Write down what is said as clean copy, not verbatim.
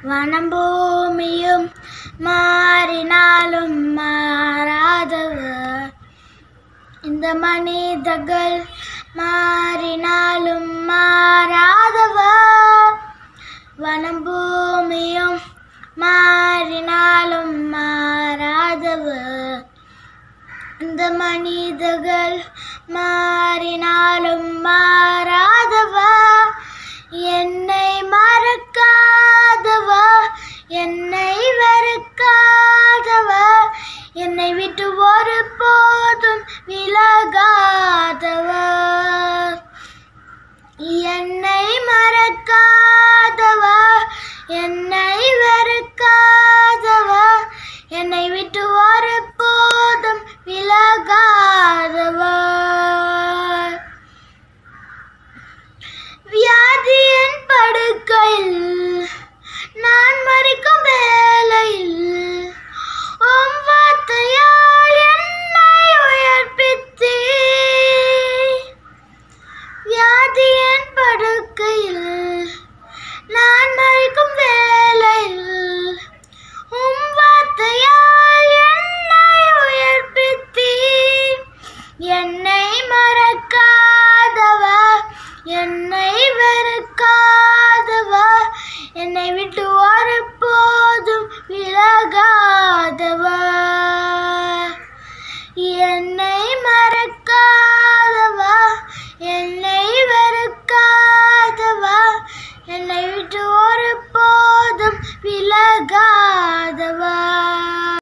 வனம் பூமியும் மாறினாலும் மாறாதவர், இந்த மனிதர்கள் மாறினாலும் மாறாதவர். வனம் பூமியும் மாறினாலும் மாறாதவர், இந்த மனிதர்கள் மாறினாலும் மாறாதவர். என்னை மறக்காதவர், என்னை வெறுக்காதவர், என்னை விட்டு ஒரு போதும் விலகாதவர். என்னை மறக்காதவர், என்னை வெறுக்காதவர், என்னை விட்டு ஒரு போதும் விலகாதவர். வியாதியின் படுக்கையில் நான் மரிக்கும் வேளையில் உம் வார்த்தையால் என்னை உயிர்ப்பித்தீர். வியாதியின் படுக்கையில் நான் மரிக்கும் வேளையில் உம் வார்த்தையால் என்னை உயிர்ப்பித்தீர். என்னை மறக்காதவர், என்னை வெறுக்காதவர், என்னை விட்டு ஒரு போதும் விலகாதவர். என்னை மறக்காதவர்,